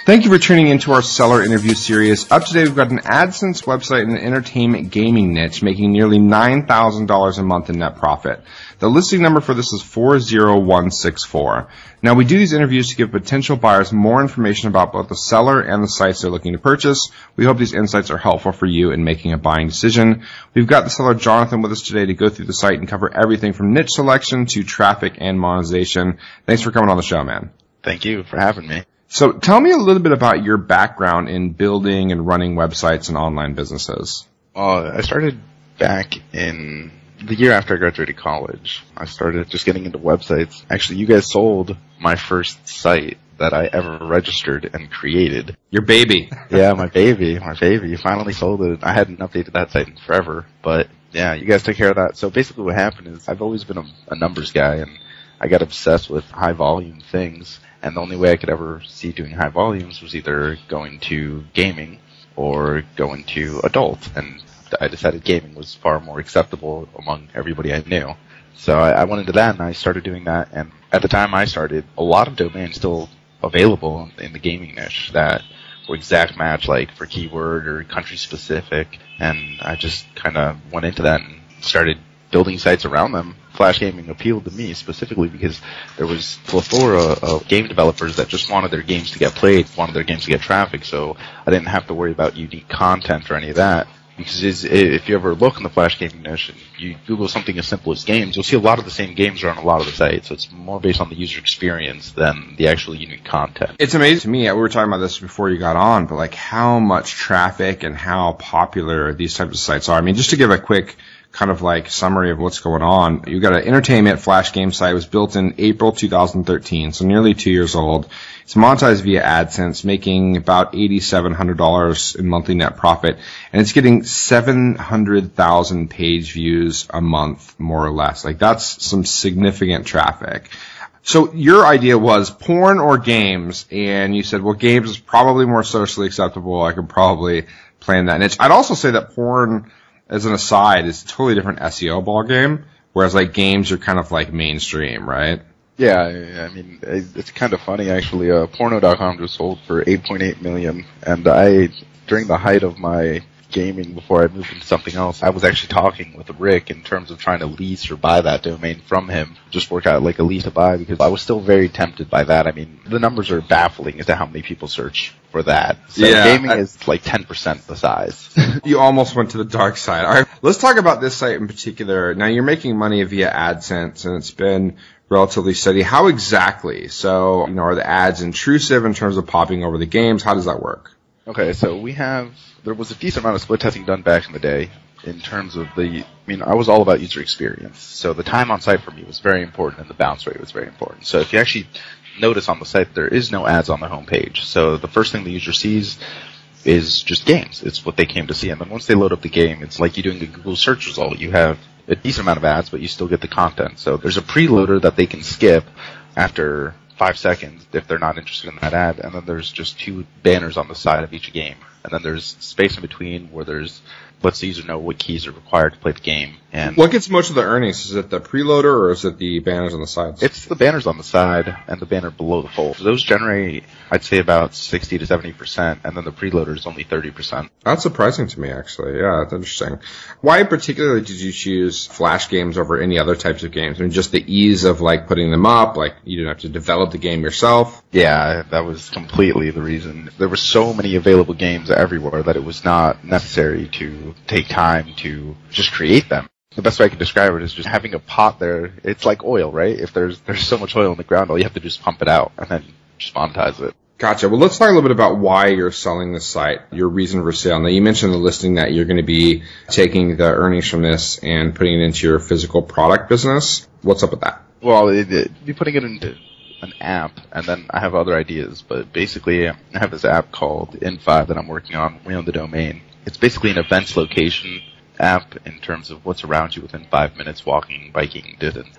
Thank you for tuning into our seller interview series. Up today, we've got an AdSense website in the entertainment gaming niche making nearly $9,000 a month in net profit. The listing number for this is 40164. Now, we do these interviews to give potential buyers more information about both the seller and the sites they're looking to purchase. We hope these insights are helpful for you in making a buying decision. We've got the seller Jonathan with us today to go through the site and cover everything from niche selection to traffic and monetization. Thanks for coming on the show, man. Thank you for having me. So tell me a little bit about your background in building and running websites and online businesses. I started back in the year after I graduated college. I started just getting into websites. Actually, you guys sold my first site that I ever registered and created. Your baby. Yeah, my baby. You finally sold it. I hadn't updated that site in forever, but yeah, you guys took care of that. So basically what happened is I've always been a numbers guy, and I got obsessed with high volume things. And the only way I could ever see doing high volumes was either going to gaming or going to adult. And I decided gaming was far more acceptable among everybody I knew. So I went into that and I started doing that. And at the time I started, a lot of domains still available in the gaming niche that were exact match, like for keyword or country specific. And I just kind of went into that and started building sites around them. Flash gaming appealed to me specifically because there was a plethora of game developers that just wanted their games to get played, wanted their games to get traffic, so I didn't have to worry about unique content or any of that. Because if you ever look in the Flash gaming niche and you Google something as simple as games, you'll see a lot of the same games are on a lot of the sites. So it's more based on the user experience than the actual unique content. It's amazing to me. We were talking about this before you got on, but like how much traffic and how popular these types of sites are. I mean, just to give a quick kind of like summary of what's going on. You've got an entertainment flash game site. It was built in April 2013, so nearly 2 years old. It's monetized via AdSense, making about $8,700 in monthly net profit, and it's getting 700,000 page views a month, more or less. Like that's some significant traffic. So your idea was porn or games, and you said, well, games is probably more socially acceptable. I could probably play in that niche. I'd also say that porn, as an aside, is a totally different SEO ballgame, whereas like games are kind of like mainstream, right? Yeah, I mean, it's kind of funny actually. Porno.com just sold for $8.8 million, and during the height of my gaming before I moved into something else, I was actually talking with Rick in terms of trying to lease or buy that domain from him, just work out like a lease to buy, because I was still very tempted by that. I mean, the numbers are baffling as to how many people search for that. So yeah, gaming is like 10% the size. You almost went to the dark side. All right, let's talk about this site in particular. Now, you're making money via AdSense, and it's been relatively steady. How exactly? So, are the ads intrusive in terms of popping over the games? How does that work? Okay, so there was a decent amount of split testing done back in the day in terms of I was all about user experience. So the time on site for me was very important and the bounce rate was very important. So if you actually notice on the site, there is no ads on the home page. So the first thing the user sees is just games. It's what they came to see. And then once they load up the game, it's like you doing a Google search result. You have a decent amount of ads, but you still get the content. So there's a preloader that they can skip after 5 seconds if they're not interested in that ad, and then there's just 2 banners on the side of each game, and then there's space in between where lets the user know what keys are required to play the game. And what gets most of the earnings? Is it the preloader or is it the banners on the sides? It's the banners on the side and the banner below the fold. So those generate, I'd say, about 60 to 70%, and then the preloader is only 30%. That's surprising to me, actually. Yeah, that's interesting. Why particularly did you choose Flash games over any other types of games? I mean, just the ease of like putting them up, like you didn't have to develop the game yourself? Yeah, that was completely the reason. There were so many available games everywhere that it was not necessary to take time to just create them. The best way I can describe it is just having a pot there. It's like oil, right? If there's so much oil in the ground, all you have to do is pump it out and then just monetize it. Gotcha. Well, let's talk a little bit about why you're selling this site, your reason for sale. Now, you mentioned in the listing that you're going to be taking the earnings from this and putting it into your physical product business. What's up with that? Well, be putting it into an app, and then I have other ideas, but basically I have this app called In5 that I'm working on. We own the domain. It's basically an events location app in terms of what's around you within 5 minutes walking, biking distance.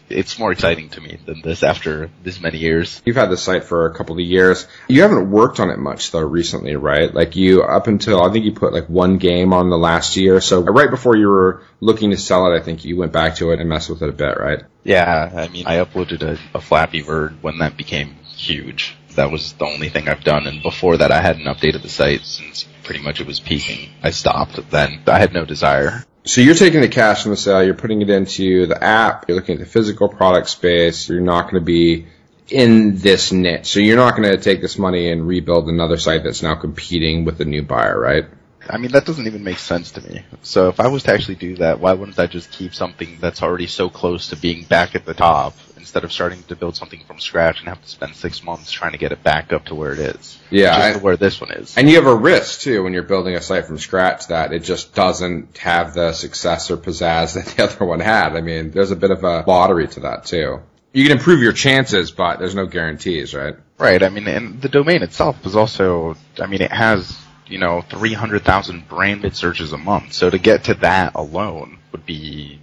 It's more exciting to me than this after this many years. You've had the site for a couple of years. You haven't worked on it much though recently, right? Like up until, I think you put like 1 game on the last year. So right before you were looking to sell it, I think you went back to it and messed with it a bit, right? Yeah, I mean, I uploaded a Flappy Bird when that became huge. That was the only thing I've done, and before that I hadn't updated the site since pretty much it was peaking. I stopped then. I had no desire. So you're taking the cash from the sale, you're putting it into the app, you're looking at the physical product space, you're not going to be in this niche. So you're not going to take this money and rebuild another site that's now competing with the new buyer, right? I mean, that doesn't even make sense to me. So if I was to actually do that, why wouldn't I just keep something that's already so close to being back at the top instead of starting to build something from scratch and have to spend 6 months trying to get it back up to where it is? Yeah. Just to where this one is. And you have a risk, too, when you're building a site from scratch that it just doesn't have the success or pizzazz that the other one had. I mean, there's a bit of a lottery to that, too. You can improve your chances, but there's no guarantees, right? Right. I mean, and the domain itself is also, I mean, it has, 300,000 branded searches a month. So to get to that alone would be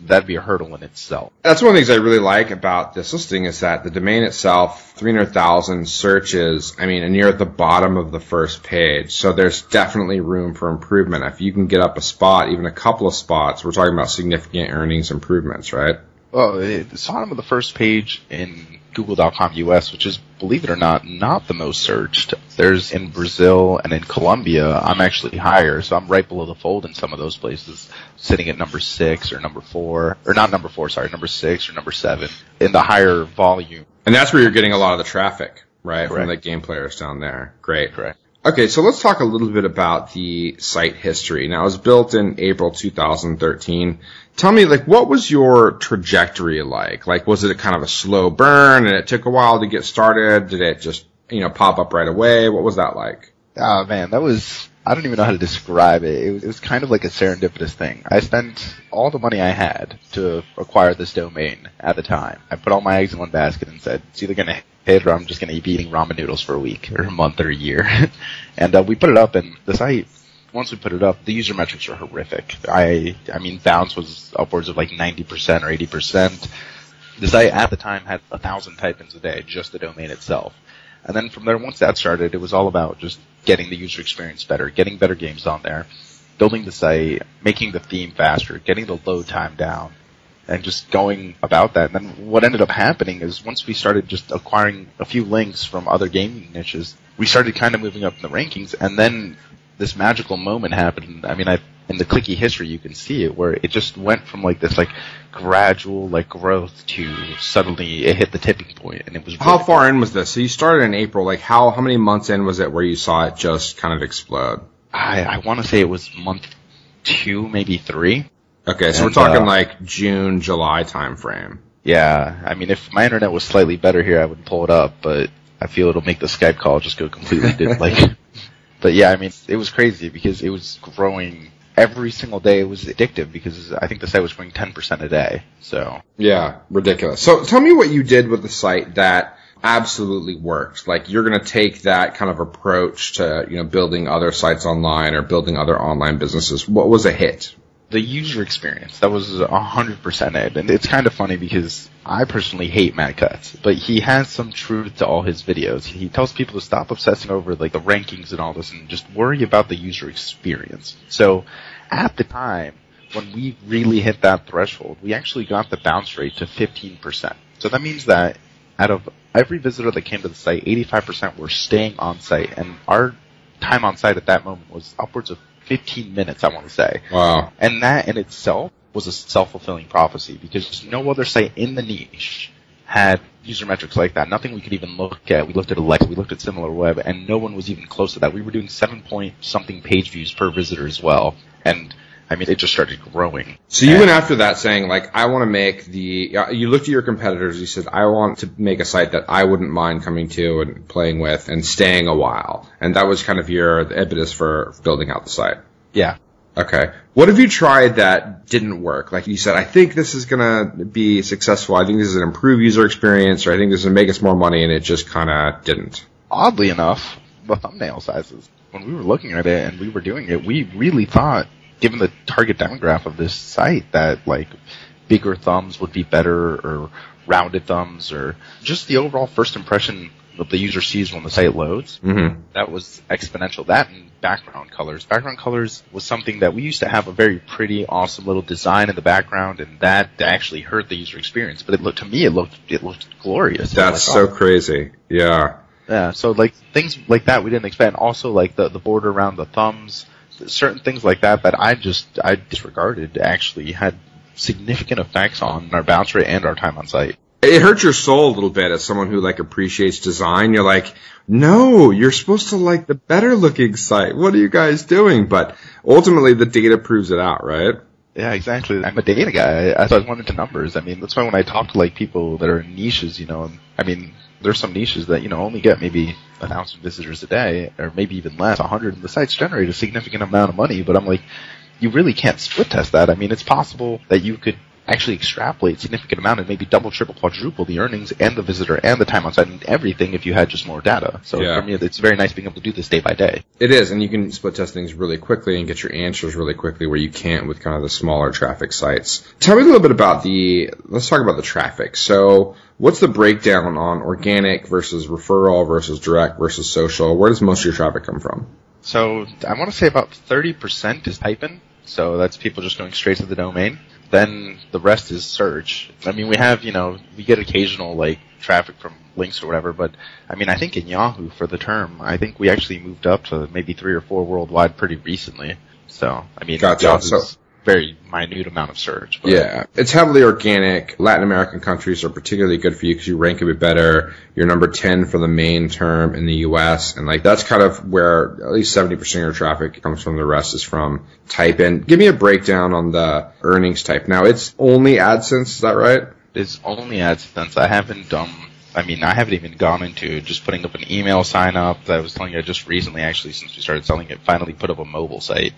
that'd be a hurdle in itself. That's one of the things I really like about this listing is that the domain itself, 300,000 searches, I mean, and you're at the bottom of the first page. So there's definitely room for improvement. If you can get up a spot, even a couple of spots, we're talking about significant earnings improvements, right? Well, it's bottom of the first page in Google.com US, which is, believe it or not the most searched. There's in Brazil and in Colombia, I'm actually higher, so I'm right below the fold in some of those places, sitting at number 6 or number 4, or not number 4, sorry, number 6 or number 7, in the higher volume. And that's where you're getting a lot of the traffic, right? Correct. From the game players down there. Great. Correct. Okay, so let's talk a little bit about the site history. Now, it was built in April 2013. Tell me, what was your trajectory like? Was it kind of a slow burn and it took a while to get started? Did it just, pop up right away? What was that like? Oh man, I don't even know how to describe it. It was kind of like a serendipitous thing. I spent all the money I had to acquire this domain at the time. I put all my eggs in one basket and said, it's either going to hit or I'm just going to be eating ramen noodles for a week or a month or a year. And we put it up, and the site, once we put it up, the user metrics were horrific. I mean, bounce was upwards of 90% or 80%. The site at the time had 1,000 type-ins a day, just the domain itself. And then from there, once that started, it was all about just getting the user experience better, getting better games on there, building the site, making the theme faster, getting the load time down, and just going about that. And then what ended up happening is once we started just acquiring a few links from other gaming niches, we started kind of moving up in the rankings, and then this magical moment happened. I mean, in the clicky history, you can see it, where it just went from this gradual growth to suddenly it hit the tipping point, and it was. How far in was this? So you started in April. How many months in was it where you saw it just kind of explode? I want to say it was month 2, maybe 3. Okay, so we're talking June, July time frame. Yeah, I mean, if my internet was slightly better here, I would pull it up, but I feel it'll make the Skype call just go completely But yeah, I mean, it was crazy because it was growing every single day. It was addictive because I think the site was growing 10% a day. So yeah, ridiculous. So tell me what you did with the site that absolutely worked. You're going to take that kind of approach to building other sites online or building other online businesses. What was a hit? The user experience, that was 100% it. And it's kind of funny because I personally hate Matt Cutts, but he has some truth to all his videos. He tells people to stop obsessing over the rankings and all this and just worry about the user experience. So at the time, when we really hit that threshold, we actually got the bounce rate to 15%. So that means that out of every visitor that came to the site, 85% were staying on site, and our time on site at that moment was upwards of 15 minutes, I want to say. Wow. And that in itself was a self-fulfilling prophecy because no other site in the niche had user metrics like that. Nothing we could even look at. We looked at Alexa, we looked at SimilarWeb, and no one was even close to that. We were doing 7-point-something page views per visitor as well. And I mean, it just started growing. So you went after that saying, I want to make you looked at your competitors, you said, I want to make a site that I wouldn't mind coming to and playing with and staying a while. And that was kind of your impetus for building out the site. Yeah. Okay. What have you tried that didn't work? Like you said, I think this is going to be successful. I think this is an improved user experience, or I think this is going to make us more money, and it just kind of didn't. Oddly enough, the thumbnail sizes. When we were looking at it and we were doing it, we really thought, given the target demographic of this site, that bigger thumbs would be better, or rounded thumbs, or just the overall first impression that the user sees when the site loads. Mm-hmm. That was exponential. That and background colors. Background colors was something that we used to have a very pretty, awesome little design in the background, and that actually hurt the user experience. But it looked glorious. That's so crazy. Yeah. Yeah, so like things like that we didn't expect. And also like the border around the thumbs, certain things like that I disregarded actually had significant effects on our bounce rate and our time on site. It hurts your soul a little bit as someone who like appreciates design. You're like, no, you're supposed to like the better looking site. What are you guys doing? But ultimately the data proves it out, right? Yeah, exactly. I'm a data guy. I thought I went into numbers. I mean, that's why when I talk to like people that are in niches, I mean, there's some niches that, only get maybe 1,000 visitors a day, or maybe even less, 100, and the sites generate a significant amount of money, but I'm like, you really can't split test that. I mean, it's possible that you could actually extrapolate a significant amount and maybe double, triple, quadruple the earnings and the visitor and the time on site and everything if you had just more data. So for me, it's very nice being able to do this day by day. It is, and you can split test things really quickly and get your answers really quickly where you can't with kind of the smaller traffic sites. Tell me a little bit about let's talk about the traffic. So what's the breakdown on organic versus referral versus direct versus social? Where does most of your traffic come from? So I want to say about 30% is typing. So that's people just going straight to the domain. Then the rest is search. I mean, we have, we get occasional, like, traffic from links or whatever, but, I mean, I think in Yahoo for the term, I think we actually moved up to maybe 3 or 4 worldwide pretty recently. So, I mean, Yahoo's very minute amount of search. But. Yeah, it's heavily organic. Latin American countries are particularly good for you because you rank a bit better. You're number 10 for the main term in the U.S. And like that's kind of where at least 70% of your traffic comes from. The rest is from type in. Give me a breakdown on the earnings type. Now it's only AdSense, is that right? It's only AdSense. I haven't even gone into just putting up an email sign up. I was telling you, I just recently, actually, since we started selling it, finally put up a mobile site,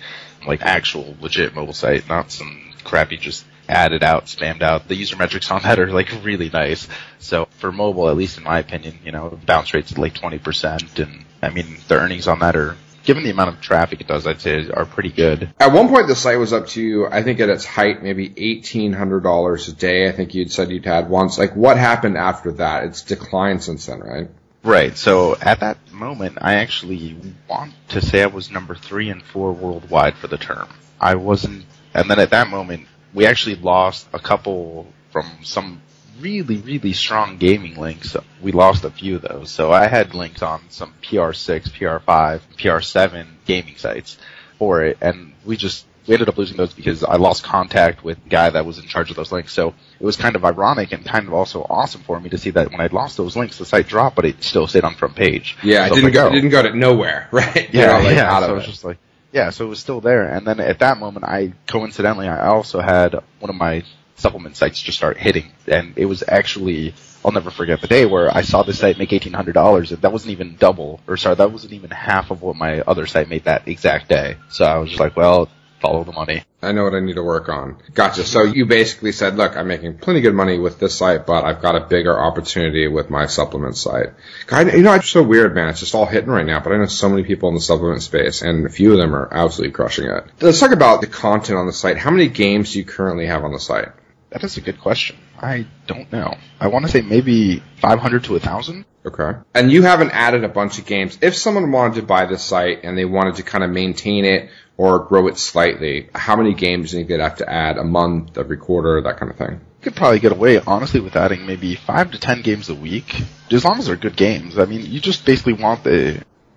like actual legit mobile site, not some crap you just added out, spammed out. The user metrics on that are like really nice. So for mobile, at least in my opinion, bounce rates at like 20%, and I mean the earnings on that are, given the amount of traffic it does, I'd say are pretty good. At one point, the site was up to, I think at its height, maybe $1,800 a day. I think you'd said you'd had once. Like, what happened after that? It's declined since then, right? Right. So at that moment, I actually want to say I was number 3 and 4 worldwide for the term. I wasn't, and then at that moment, we actually lost a couple from some really, really strong gaming links. We lost a few of those. So I had links on some PR6, PR5, PR7 gaming sites for it, and we ended up losing those because I lost contact with the guy that was in charge of those links. So it was kind of ironic and kind of also awesome for me to see that when I lost those links, the site dropped, but it still stayed on front page. Yeah, so it didn't go to nowhere, right? Yeah, out of so it. It was just like, yeah, so it was still there. And then at that moment, I also had one of my supplement sites just start hitting, and it was actually, I'll never forget the day where I saw this site make $1,800, and that wasn't even that wasn't even half of what my other site made that exact day. So I was just like, well, follow the money. I know what I need to work on. Gotcha. So you basically said, look, I'm making plenty good money with this site, but I've got a bigger opportunity with my supplement site. God, it's so weird, man. It's just all hitting right now, but I know so many people in the supplement space, and a few of them are absolutely crushing it. Let's talk about the content on the site. How many games do you currently have on the site? That is a good question. I don't know. I want to say maybe 500 to 1,000. Okay. And you haven't added a bunch of games. If someone wanted to buy this site and they wanted to kind of maintain it or grow it slightly, how many games do you think they'd have to add a month, every quarter, that kind of thing? You could probably get away, honestly, with adding maybe 5 to 10 games a week, as long as they're good games. I mean, you just basically want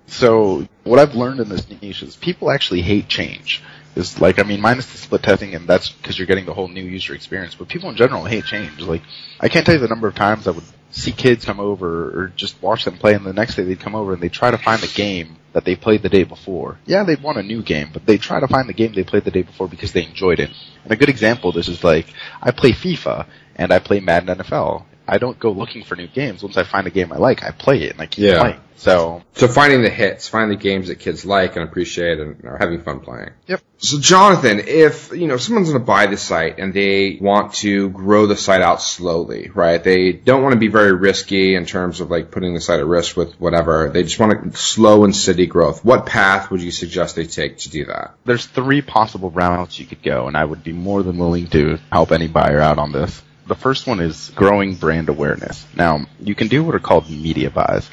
So what I've learned in this niche is people actually hate change. Is like, I mean, minus the split testing, and that's because you're getting the whole new user experience, but people in general hate change. Like, I can't tell you the number of times I would see kids come over or just watch them play, and the next day they'd come over and they'd try to find the game that they played the day before. Yeah, they'd want a new game, but they'd try to find the game they played the day before because they enjoyed it. And a good example of this is like, I play FIFA and I play Madden NFL. I don't go looking for new games. Once I find a game I like, I play it and I keep playing. So finding the hits, finding the games that kids like and appreciate and are having fun playing. Yep. So Jonathan, if, someone's going to buy the site and they want to grow the site out slowly, right? They don't want to be very risky in terms of like putting the site at risk with whatever. They just want slow and steady growth. What path would you suggest they take to do that? There's 3 possible routes you could go, and I would be more than willing to help any buyer out on this. The first one is growing brand awareness. Now, you can do what are called media buys,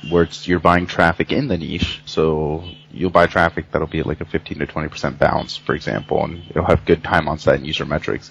where you're buying traffic in the niche. So you'll buy traffic that'll be at like a 15 to 20% bounce, for example, and it'll have good time on site and user metrics.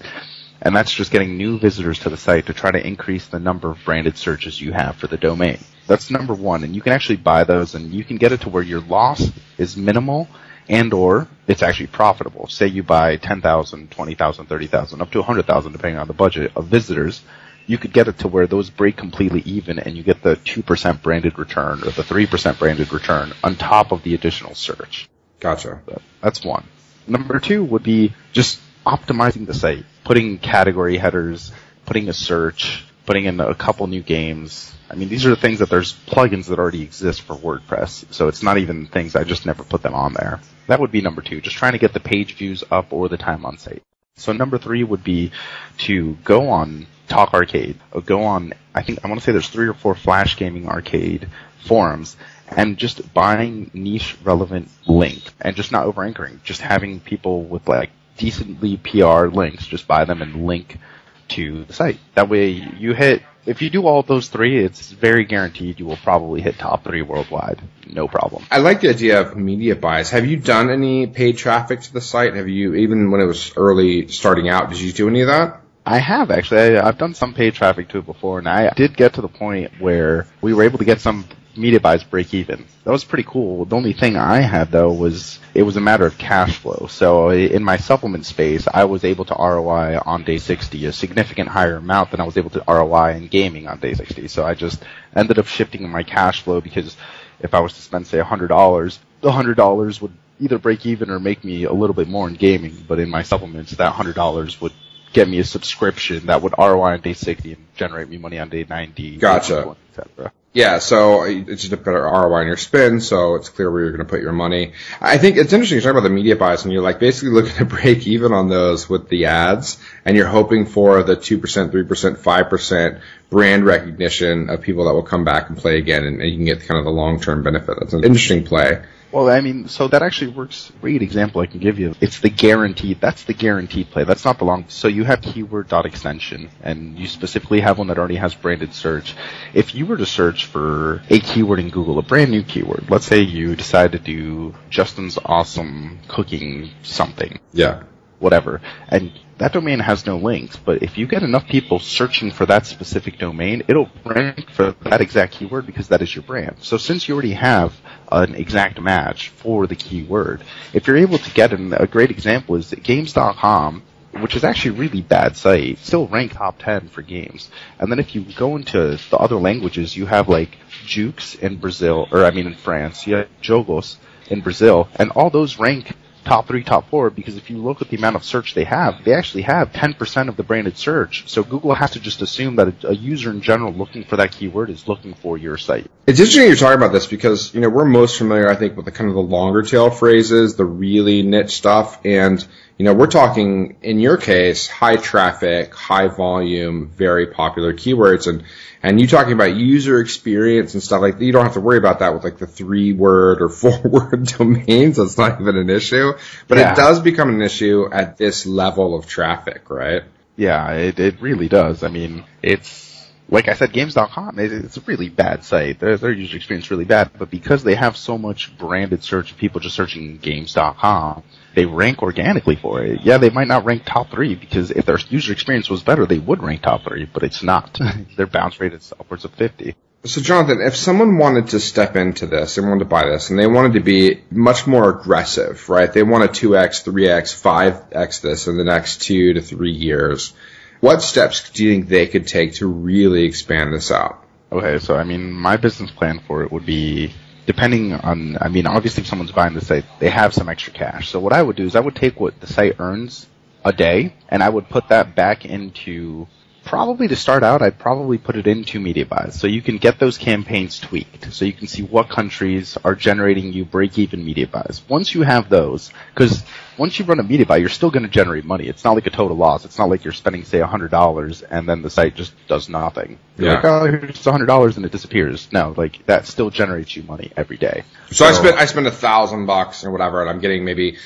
And that's just getting new visitors to the site to try to increase the number of branded searches you have for the domain. That's number one, and you can actually buy those, and you can get it to where your loss is minimal and or it's actually profitable. Say you buy 10,000, 20,000, 30,000, up to 100,000 depending on the budget of visitors. You could get it to where those break completely even and you get the 2% branded return or the 3% branded return on top of the additional search. Gotcha. That's one. Number two would be just optimizing the site, putting category headers, putting a search, putting in a couple new games. I mean, these are the things that there's plugins that already exist for WordPress, so it's not even things, I just never put them on there. That would be number two, just trying to get the page views up or the time on site. So number three would be to go on Talk Arcade, or go on, I want to say there's 3 or 4 Flash Gaming Arcade forums, and just buying niche relevant link, and just not over-anchoring, just having people with like decently PR links, just buy them and link to the site. That way you hit, if you do all those three, it's very guaranteed you will probably hit top 3 worldwide. No problem. I like the idea of media buys. Have you done any paid traffic to the site? Have you, even when it was early starting out, did you do any of that? I have, actually. I've done some paid traffic to it before, and I did get to the point where we were able to get some media buys break even. That was pretty cool. The only thing I had, though, was it was a matter of cash flow. So in my supplement space, I was able to ROI on day 60 a significant higher amount than I was able to ROI in gaming on day 60. So I just ended up shifting my cash flow, because if I was to spend, say, $100, the $100 would either break even or make me a little bit more in gaming. But in my supplements, that $100 would get me a subscription that would ROI on day 60 and generate me money on day 90. Gotcha. Etc. Yeah, so it's just a better ROI on your spend, so it's clear where you're going to put your money. I think it's interesting you talk about the media buys, and you're like basically looking to break even on those with the ads, and you're hoping for the 2%, 3%, 5% brand recognition of people that will come back and play again, and you can get kind of the long-term benefit. That's an interesting play. Well, I mean, so that actually works. Great example I can give you. It's the guaranteed. That's the guaranteed play. That's not the long. So you have keyword.extension, and you specifically have one that already has branded search. If you were to search for a keyword in Google, a brand new keyword, let's say you decide to do Justin's awesome cooking something. Yeah. Whatever. And that domain has no links, but if you get enough people searching for that specific domain, it'll rank for that exact keyword because that is your brand. So since you already have an exact match for the keyword, if you're able to get a great example is that games.com, which is actually a really bad site, still rank top 10 for games. And then if you go into the other languages, you have like Jukes in Brazil, in France, you have Jogos in Brazil, and all those rank top 3, top 4, because if you look at the amount of search they actually have 10% of the branded search. So Google has to just assume that a user in general looking for that keyword is looking for your site. It's interesting you're talking about this because, we're most familiar, I think, with the kind of the longer tail phrases, the really niche stuff, and, we're talking, in your case, high traffic, high volume, very popular keywords, and you talking about user experience and stuff like that, you don't have to worry about that with like the 3-word or 4-word domains. That's not even an issue. But It does become an issue at this level of traffic, right? Yeah, it really does. I mean, it's, like I said, games.com, it's a really bad site. Their user experience is really bad, but because they have so much branded search of people just searching games.com, they rank organically for it. Yeah, they might not rank top 3 because if their user experience was better, they would rank top 3, but it's not. Their bounce rate is upwards of 50. So, Jonathan, if someone wanted to step into this, they wanted to buy this, and they wanted to be much more aggressive, right? They want to 2x, 3x, 5x this in the next 2 to 3 years. What steps do you think they could take to really expand this out? Okay, so, my business plan for it would be, depending on, obviously if someone's buying the site, they have some extra cash. So what I would do is I would take what the site earns a day, and I would put that back into, probably to start out, I'd probably put it into media buys. So you can get those campaigns tweaked. So you can see what countries are generating you break-even media buys. Once you have those, because once you run a media buy, you're still going to generate money. It's not like a total loss. It's not like you're spending, say, $100 and then the site just does nothing. You're like, oh, here's $100 and it disappears. No, like that still generates you money every day. So I spend $1,000 or whatever, and I'm getting maybe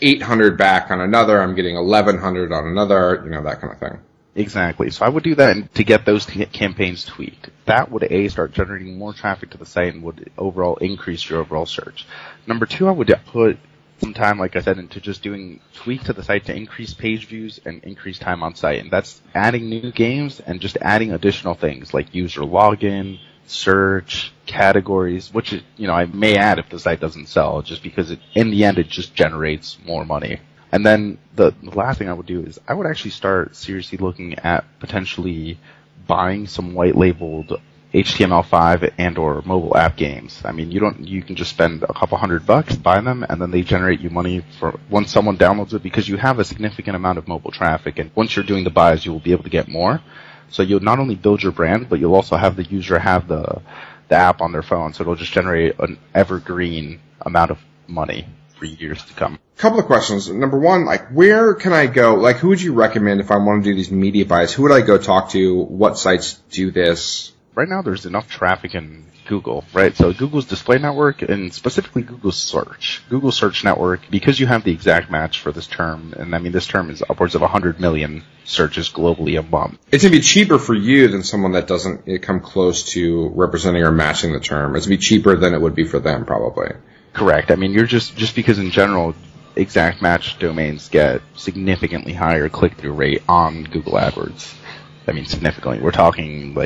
$800 back on another. I'm getting $1,100 on another. That kind of thing. Exactly. So I would do that to get those campaigns tweaked. That would, start generating more traffic to the site and would overall increase your overall search. Number 2, I would put some time, like I said, into just doing tweak to the site to increase page views and increase time on site. And that's adding new games and just adding additional things like user login, search, categories, which, I may add if the site doesn't sell, just because in the end, it just generates more money. And then the last thing I would do is I would actually start seriously looking at potentially buying some white labeled HTML5 and or mobile app games. I mean, you can just spend a couple $100, buy them, and then they generate you money for once someone downloads it, because you have a significant amount of mobile traffic, and once you're doing the buys, you will be able to get more. So you'll not only build your brand, but you'll also have the user have the app on their phone, so it'll just generate an evergreen amount of money for years to come. Couple of questions. Number one, where can I go? Who would you recommend if I want to do these media buys? Who would I go talk to? What sites do this? Right now, there's enough traffic in Google, right? So Google's display network and specifically Google's search network, because you have the exact match for this term, and I mean, this term is upwards of 100 million searches globally a month. It's going to be cheaper for you than someone that doesn't come close to representing or matching the term. It's going to be cheaper than it would be for them, probably. Correct. I mean, you're just because in general, exact match domains get significantly higher click-through rate on Google AdWords. I mean, significantly. We're talking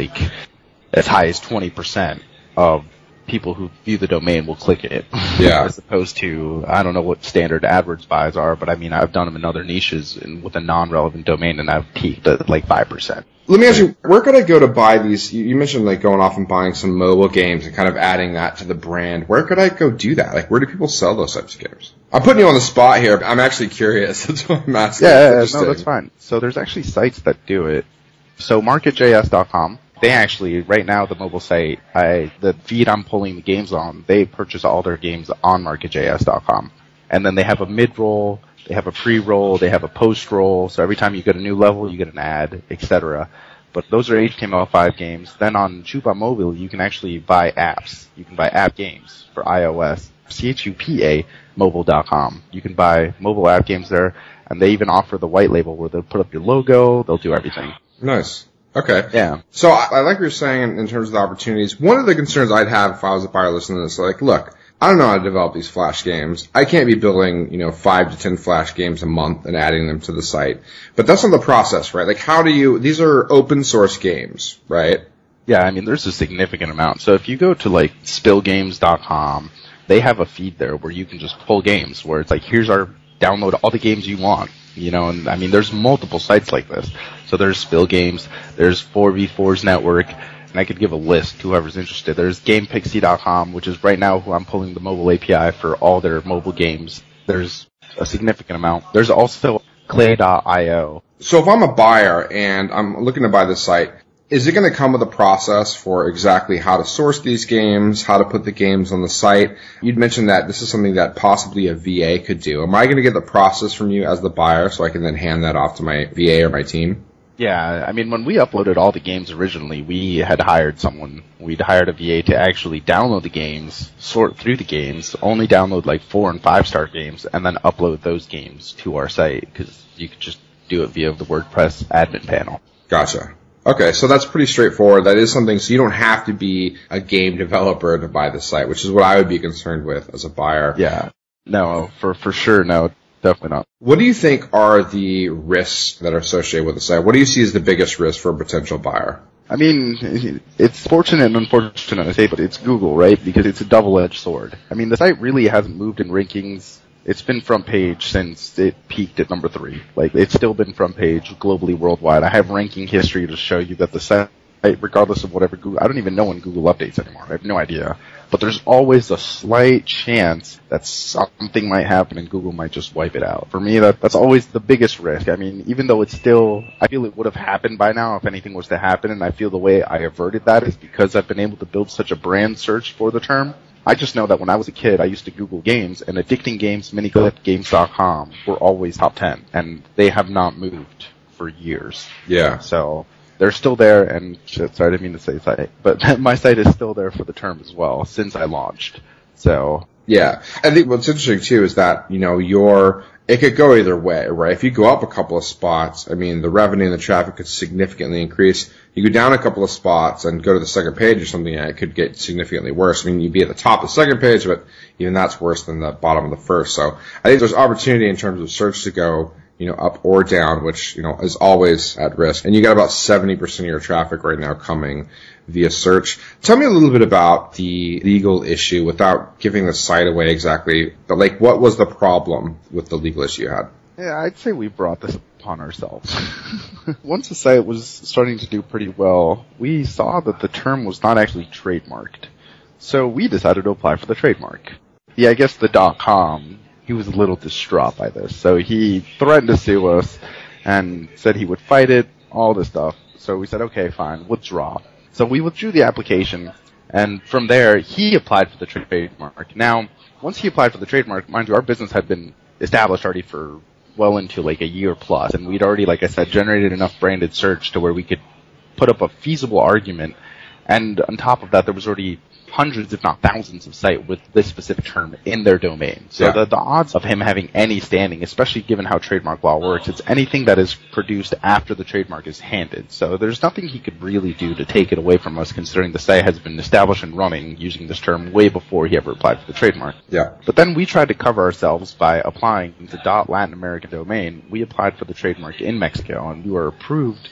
as high as 20% of people who view the domain will click it. Yeah. As opposed to, I don't know what standard AdWords buys are, but I mean, I've done them in other niches and with a non-relevant domain, and I've peaked at 5%. Let me ask you, where could I go to buy these? You mentioned going off and buying some mobile games and kind of adding that to the brand. Where could I go do that? Where do people sell those types of games? I'm putting you on the spot here. I'm actually curious. That's what I'm asking. Yeah, no, that's fine. So there's actually sites that do it. So marketjs.com. They actually, right now, the mobile site, the feed I'm pulling the games on, they purchase all their games on marketjs.com. And then they have a mid-roll, they have a pre-roll, they have a post-roll, so every time you get a new level, you get an ad, etc. But those are HTML5 games. Then on Chupa Mobile, you can actually buy apps. You can buy app games for iOS, CHUPA mobile.com. You can buy mobile app games there, and they even offer the white label where they'll put up your logo, they'll do everything. Nice. Okay. Yeah. So I like what you're saying in terms of the opportunities. One of the concerns I'd have if I was a buyer listening to this, look, I don't know how to develop these Flash games. I can't be building, 5 to 10 Flash games a month and adding them to the site. But that's not the process, right? These are open source games, right? Yeah, I mean, there's a significant amount. So if you go to spillgames.com, they have a feed there where you can just pull games where it's here's our download all the games you want. And I mean, there's multiple sites like this. So there's Spill Games, there's 4v4's network, and I could give a list to whoever's interested. There's GamePixie.com, which is right now who I'm pulling the mobile API for all their mobile games. There's a significant amount. There's also Clay.io. So if I'm a buyer and I'm looking to buy this site, is it going to come with a process for exactly how to source these games, how to put the games on the site? You'd mentioned that this is something that possibly a VA could do. Am I going to get the process from you as the buyer so I can then hand that off to my VA or my team? Yeah, I mean, when we uploaded all the games originally, we had hired someone. We'd hired a VA to actually download the games, sort through the games, only download 4 and 5-star games, and then upload those games to our site, because you could just do it via the WordPress admin panel. Gotcha. Okay, so that's pretty straightforward. That is something, so you don't have to be a game developer to buy the site, which is what I would be concerned with as a buyer. Yeah. No, for sure, no, definitely not. What do you think are the risks that are associated with the site? What do you see as the biggest risk for a potential buyer? I mean, it's fortunate and unfortunate to say, but it's Google, right? Because it's a double-edged sword. I mean, the site really hasn't moved in rankings. It's been front page since it peaked at number 3. It's still been front page globally, worldwide. I have ranking history to show you that the site, regardless of whatever Google, I don't even know when Google updates anymore. I have no idea. But there's always a slight chance that something might happen and Google might just wipe it out. For me, that's always the biggest risk. I mean, even though it's still, I feel it would have happened by now if anything was to happen, and I feel the way I averted that is because I've been able to build such a brand search for the term. I just know that when I was a kid, I used to Google games, and Addicting Games, Miniclip, Games.com were always top 10, and they have not moved for years. Yeah. So they're still there, and sorry, I didn't mean to say site, but my site is still there for the term as well since I launched. So yeah, I think what's interesting too is that, it could go either way, right? If you go up a couple of spots, I mean, the revenue and the traffic could significantly increase. You go down a couple of spots and go to the second page or something, and it could get significantly worse. I mean, you'd be at the top of the second page, but even that's worse than the bottom of the first. So I think there's opportunity in terms of search to go, up or down, which, is always at risk. And you got about 70% of your traffic right now coming via search. Tell me a little bit about the legal issue without giving the site away exactly, but like what was the problem with the legal issue you had? Yeah, I'd say we brought this upon ourselves. Once the site was starting to do pretty well, we saw that the term was not actually trademarked. So we decided to apply for the trademark. Yeah, I guess the .com, he was a little distraught by this. So he threatened to sue us and said he would fight it, all this stuff. So we said, okay, fine, withdraw. So we withdrew the application, and from there, he applied for the trademark. Now, once he applied for the trademark, mind you, our business had been established already for well into like a year plus, and we'd already, like I said, generated enough branded search to where we could put up a feasible argument, and on top of that, there was already hundreds, if not thousands, of sites with this specific term in their domain. So the odds of him having any standing, especially given how trademark law works, it's anything that is produced after the trademark is handed. So there's nothing he could really do to take it away from us, considering the site has been established and running using this term way before he ever applied for the trademark. Yeah. But then we tried to cover ourselves by applying to .Latin American domain. We applied for the trademark in Mexico, and we were approved.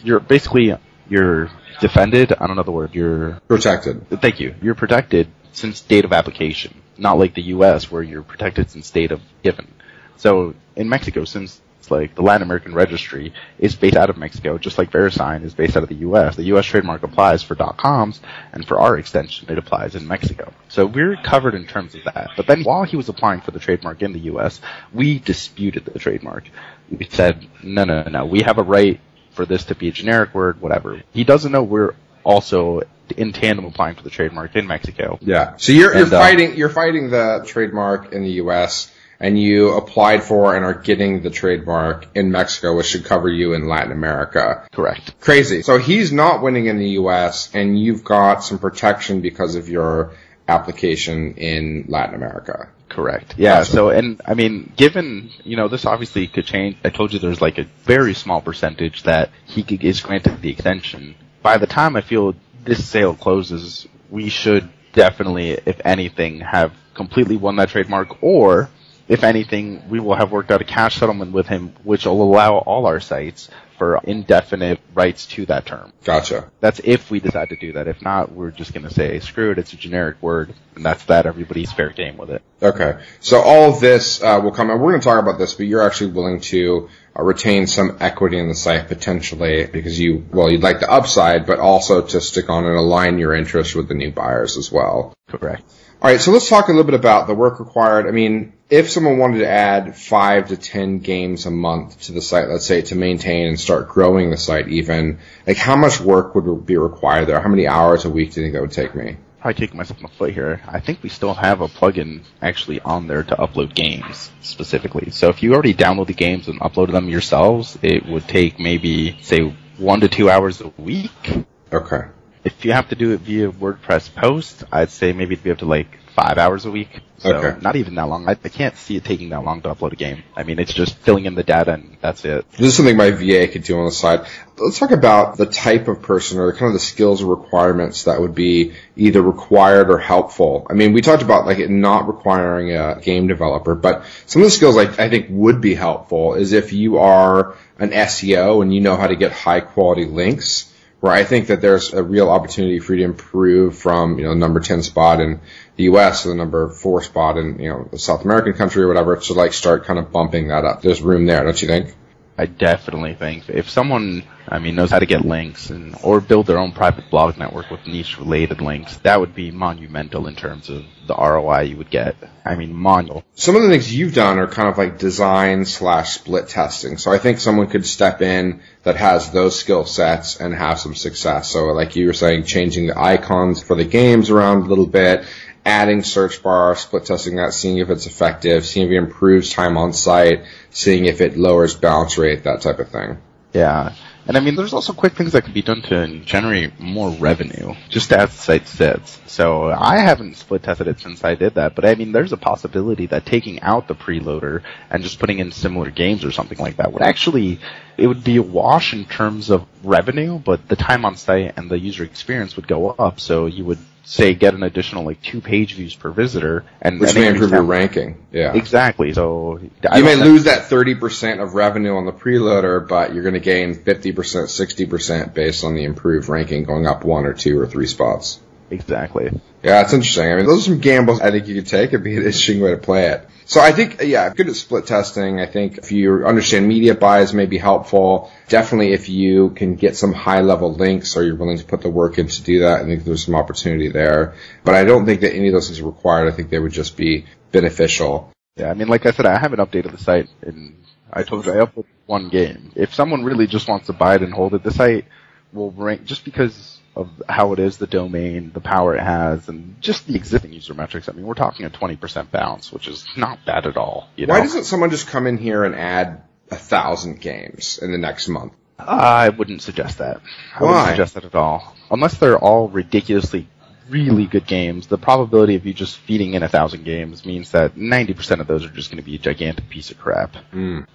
You're defended, I don't know the word, you're protected. Thank you. You're protected since date of application, not like the U.S. where you're protected since date of given. So in Mexico, since it's like the Latin American registry is based out of Mexico, just like VeriSign is based out of the U.S. The U.S. trademark applies for .coms, and for our extension, it applies in Mexico. So we're covered in terms of that. But then while he was applying for the trademark in the U.S., we disputed the trademark. We said, no, we have a right for this to be a generic word, whatever. He doesn't know we're also in tandem applying for the trademark in Mexico. Yeah. So you're fighting the trademark in the US, and you applied for and are getting the trademark in Mexico, which should cover you in Latin America. Correct. Crazy. So he's not winning in the US, and you've got some protection because of your application in Latin America. Correct. Yeah. Gotcha. So, and I mean, given, this obviously could change. I told you there's like a very small percentage that is granted the extension. By the time I feel this sale closes, we should definitely, if anything, have completely won that trademark, or if anything, we will have worked out a cash settlement with him, which will allow all our sites for indefinite rights to that term. Gotcha. That's if we decide to do that. If not, we're just going to say, screw it, it's a generic word, and that's that. Everybody's fair game with it. Okay. So all of this will come, and we're going to talk about this, but you're actually willing to retain some equity in the site potentially because you'd like the upside, but also to stick on and align your interests with the new buyers as well. Correct. All right, so let's talk a little bit about the work required. I mean, if someone wanted to add 5 to 10 games a month to the site, let's say, to maintain and start growing the site even, like how much work would be required there? How many hours a week do you think that would take me? Probably kicking myself in the foot here. I think we still have a plugin actually on there to upload games specifically. So if you already download the games and upload them yourselves, it would take maybe, say, 1 to 2 hours a week. Okay. If you have to do it via WordPress post, I'd say maybe it'd be up to like 5 hours a week. So okay. Not even that long. I can't see it taking that long to upload a game. I mean, it's just filling in the data and that's it. This is something my VA could do on the side. Let's talk about the type of person or kind of the skills or requirements that would be either required or helpful. I mean, we talked about like it not requiring a game developer, but some of the skills I think would be helpful is if you are an SEO and you know how to get high quality links, where I think that there's a real opportunity for you to improve from, the number 10 spot in the US to the number 4 spot in, the South American country or whatever, to like start kind of bumping that up. There's room there, don't you think? I definitely think if someone, knows how to get links or build their own private blog network with niche related links, that would be monumental in terms of the ROI you would get. Monumental. Some of the things you've done are kind of like design/split testing. So I think someone could step in that has those skill sets and have some success. So like you were saying, changing the icons for the games around a little bit, adding search bar, split testing that, seeing if it's effective, seeing if it improves time on site, seeing if it lowers bounce rate, that type of thing. Yeah. And I mean, there's also quick things that can be done to generate more revenue, just as the site sits. So I haven't split tested it since I did that, but I mean, there's a possibility that taking out the preloader and just putting in similar games or something like that would actually, it would be a wash in terms of revenue, but the time on site and the user experience would go up. So you would say get an additional like 2 page views per visitor, and which may improve your ranking. Yeah, exactly. So you may lose that 30% of revenue on the preloader, but you're going to gain 50%, 60% based on the improved ranking, going up 1 or 2 or 3 spots. Exactly. Yeah, it's interesting. I mean, those are some gambles I think you could take. It'd be an interesting way to play it. So I think, yeah, good at split testing. I think if you understand media buys may be helpful. Definitely if you can get some high-level links or you're willing to put the work in to do that, I think there's some opportunity there. But I don't think that any of those things are required. I think they would just be beneficial. Yeah, I mean, like I said, I haven't updated the site, and I told you I uploaded 1 game. If someone really just wants to buy it and hold it, the site will rank just because of how it is, the domain, the power it has, and just the existing user metrics. I mean, we're talking a 20% bounce, which is not bad at all. You know? Why doesn't someone just come in here and add 1,000 games in the next month? I wouldn't suggest that. I Why? wouldn't suggest that at all. Unless they're all ridiculously really good games, the probability of you just feeding in 1,000 games means that 90% of those are just going to be a gigantic piece of crap.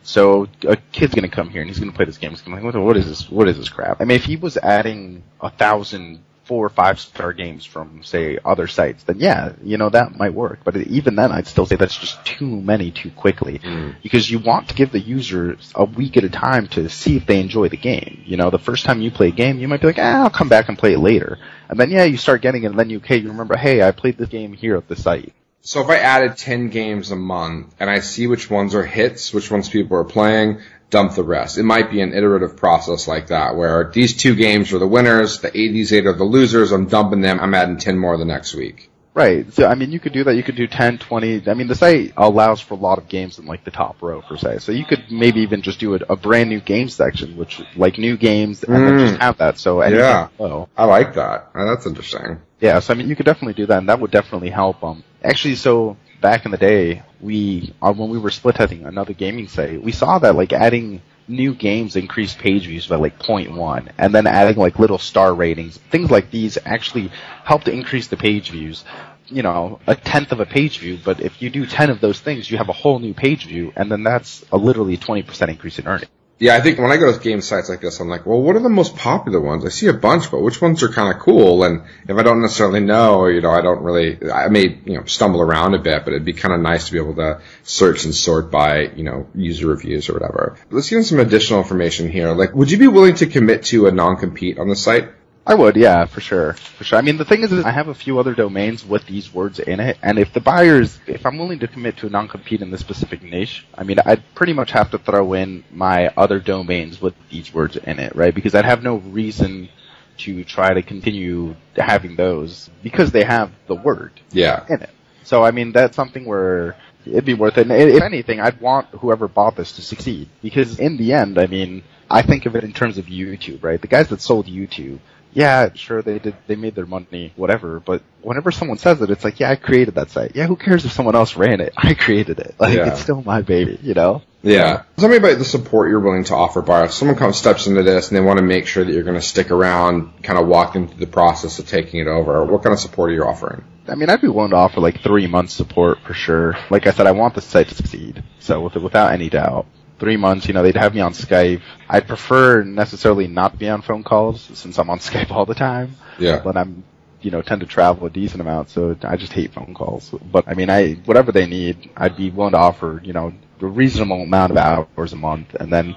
So a kid's going to come here and he's going to play this game. He's going to be like, what is this? What is this crap? I mean, if he was adding 1,000 4 or 5-star games from, say, other sites, then yeah, you know, that might work. But even then, I'd still say that's just too many too quickly. Because you want to give the users a week at a time to see if they enjoy the game. You know, the first time you play a game, you might be like, I'll come back and play it later. And then, yeah, you start getting it, and then you remember, hey, I played this game here at the site. So if I added 10 games a month, and I see which ones are hits, which ones people are playing, dump the rest. It might be an iterative process like that, where these 2 games are the winners, these 8 are the losers, I'm dumping them, I'm adding 10 more the next week. Right. So, I mean, you could do that. You could do 10, 20. I mean, the site allows for a lot of games in, like, the top row, per se. So you could maybe even just do a brand new game section, which, like, new games, and then just have that. So, yeah. Low. I like that. That's interesting. Yeah, so, I mean, you could definitely do that, and that would definitely help. Actually, so, back in the day, when we were split testing another gaming site, we saw that, like, adding new games increased page views by like 0.1, and then adding like little star ratings, things like these actually help to increase the page views. You know, 1/10 of a page view, but if you do 10 of those things, you have a whole new page view, and then that's literally a 20% increase in earnings. Yeah, I think when I go to game sites like this, I'm like, well, what are the most popular ones? I see a bunch, but which ones are kind of cool? And if I don't necessarily know, you know, I may, you know, stumble around a bit, but it'd be kind of nice to be able to search and sort by, you know, user reviews or whatever. Let's get into some additional information here. Like, would you be willing to commit to a non-compete on the site? I would, yeah, for sure. I mean, the thing is I have a few other domains with these words in it, and if I'm willing to commit to a non-compete in this specific niche, I mean, I'd pretty much have to throw in my other domains with these words in it, right? Because I'd have no reason to try to continue having those because they have the word in it. So, I mean, that's something where it'd be worth it. And if anything, I'd want whoever bought this to succeed. Because in the end, I mean, I think of it in terms of YouTube, right? The guys that sold YouTube, yeah, sure, they made their money, whatever, but whenever someone says it, it's like, yeah, I created that site. Yeah, who cares if someone else ran it? I created it. Like, it's still my baby, you know? Yeah. Tell me about the support you're willing to offer, Bar. If someone steps into this and they want to make sure that you're going to stick around, kind of walk them through the process of taking it over, what kind of support are you offering? I mean, I'd be willing to offer like 3 months support for sure. Like I said, I want the site to succeed. So without any doubt. 3 months, you know, they'd have me on Skype. I'd prefer necessarily not to be on phone calls since I'm on Skype all the time. Yeah. But I'm, you know, tend to travel a decent amount, so I just hate phone calls. But I mean, whatever they need, I'd be willing to offer, you know, a reasonable amount of hours a month. And then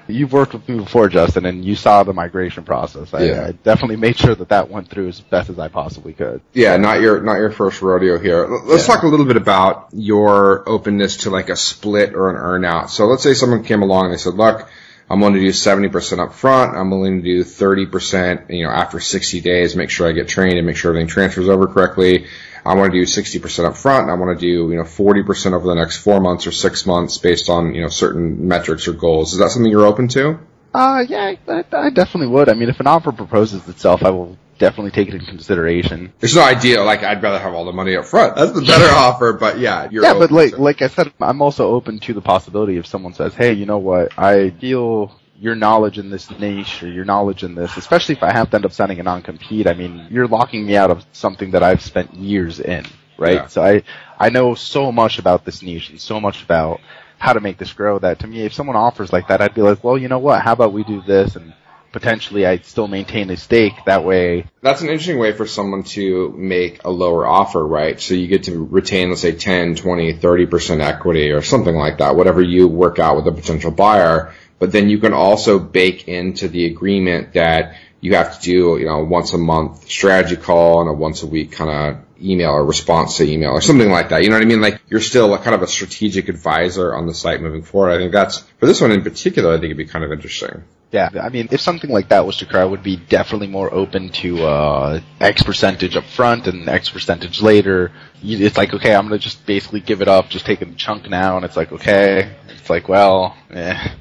you've worked with me before, Justin, and you saw the migration process. I definitely made sure that went through as best as I possibly could. Yeah, not your first rodeo here. Let's talk a little bit about your openness to like a split or an earn out. So let's say someone came along and they said, look, I'm willing to do 70% up front. I'm willing to do 30%, you know, after 60 days, make sure I get trained and make sure everything transfers over correctly. I want to do 60% up front. I want to do, you know, 40% over the next 4 months or 6 months based on, you know, certain metrics or goals. Is that something you're open to? Yeah, I definitely would. I mean, if an offer proposes itself, I will definitely take it into consideration. It's not ideal. Like, I'd rather have all the money up front. That's the better offer, but yeah, you're open. But like I said, I'm also open to the possibility if someone says, hey, you know what, I feel your knowledge in this niche or your knowledge in this, especially if I have to end up signing a non-compete, I mean, you're locking me out of something that I've spent years in, right? Yeah. So I know so much about this niche and so much about how to make this grow that to me, if someone offers like that, I'd be like, well, you know what? How about we do this and potentially I still maintain a stake that way. That's an interesting way for someone to make a lower offer, right? So you get to retain, let's say 10, 20, 30% equity or something like that, whatever you work out with a potential buyer. But then you can also bake into the agreement that you have to do, once a month strategy call and a once a week kind of email or response to email or something like that. You know what I mean? Like you're still kind of a strategic advisor on the site moving forward. I think that's, for this one in particular, I think it'd be kind of interesting. Yeah, I mean, if something like that was to occur, I would be definitely more open to X percentage up front and X percentage later. It's like, okay, I'm going to just basically give it up, just take a chunk now, and it's like, okay. It's like, well,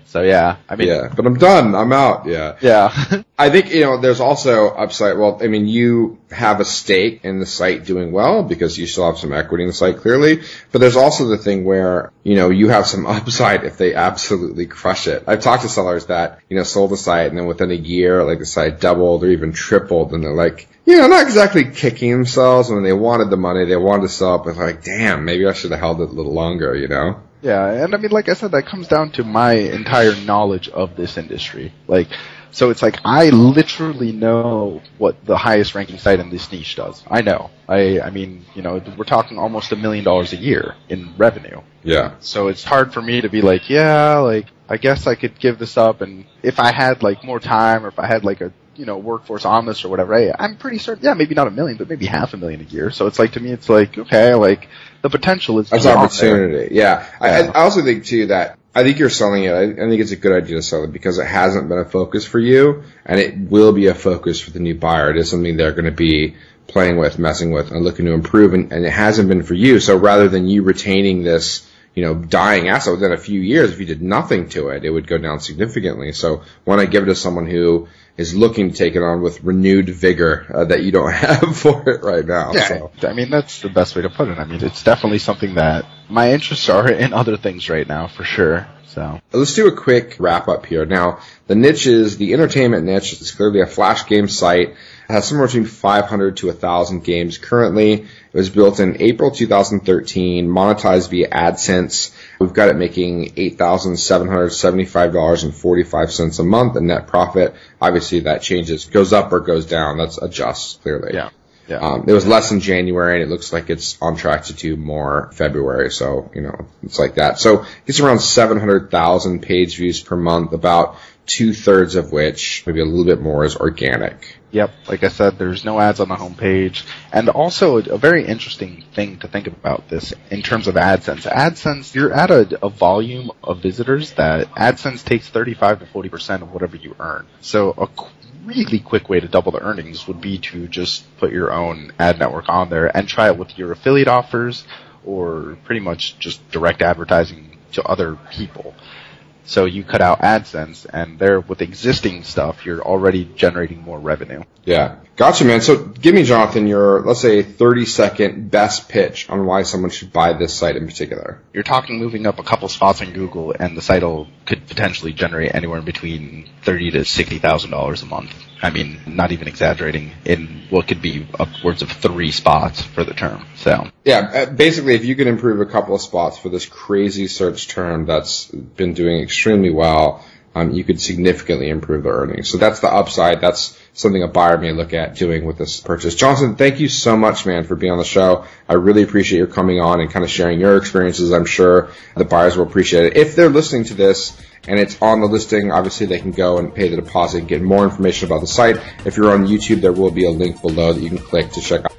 So, yeah. I mean, yeah, but I'm done. I'm out. Yeah. Yeah. I think, there's also upside. Well, I mean, you have a stake in the site doing well because you still have some equity in the site, clearly. But there's also the thing where, you have some upside if they absolutely crush it. I've talked to sellers that, sold the site and then within a year, like the site doubled or even tripled and they're like, not exactly kicking themselves when they wanted the money, they wanted to sell it, but like, damn, maybe I should have held it a little longer, Yeah, and I mean, like I said, that comes down to my entire knowledge of this industry. So it's like, I literally know what the highest ranking site in this niche does. I know. I mean, we're talking almost $1 million a year in revenue. Yeah. So it's hard for me to be like, I guess I could give this up, and if I had more time or if I had a workforce on this or whatever, I'm pretty certain, maybe not $1 million, but maybe $500,000 a year. So it's to me, it's okay, the potential is that's opportunity. There. Yeah. I also think too that I think you're selling it. I think it's a good idea to sell it because it hasn't been a focus for you and it will be a focus for the new buyer. It is something they're going to be playing with, messing with and looking to improve and it hasn't been for you. So rather than you retaining this, dying asset within a few years, if you did nothing to it, it would go down significantly. So why not give it to someone who is looking to take it on with renewed vigor that you don't have for it right now. Yeah, so. I mean, that's the best way to put it. I mean, it's definitely something that my interests are in other things right now, for sure. So let's do a quick wrap up here. Now, the entertainment niche is clearly a flash game site. It has somewhere between 500 to 1,000 games currently. It was built in April 2013, monetized via AdSense. We've got it making $8,775.45 a month in net profit. Obviously, that changes, goes up or goes down. That's adjusts, clearly. Yeah. It was less in January, and it looks like it's on track to do more February. So, it's like that. So it's around 700,000 page views per month, about 2/3 of which, maybe a little bit more, is organic. Yep. Like I said, there's no ads on the homepage. And also a very interesting thing to think about this in terms of AdSense. AdSense, you're at a volume of visitors that AdSense takes 35 to 40% of whatever you earn. So a really quick way to double the earnings would be to just put your own ad network on there and try it with your affiliate offers or pretty much just direct advertising to other people. So you cut out AdSense, and there with existing stuff, you're already generating more revenue. Yeah. Gotcha, man. So give me, Jonathan, your, let's say, 30-second best pitch on why someone should buy this site in particular. You're talking moving up a couple spots in Google, and the site could potentially generate anywhere between $30,000 to $60,000 a month. I mean, not even exaggerating, in what could be upwards of 3 spots for the term. So yeah, basically, if you can improve a couple of spots for this crazy search term that's been doing extremely well, you could significantly improve the earnings. So that's the upside. That's something a buyer may look at doing with this purchase. Jonathan, thank you so much, man, for being on the show. I really appreciate your coming on and kind of sharing your experiences. I'm sure the buyers will appreciate it. If they're listening to this and it's on the listing, obviously they can go and pay the deposit and get more information about the site. If you're on YouTube, there will be a link below that you can click to check out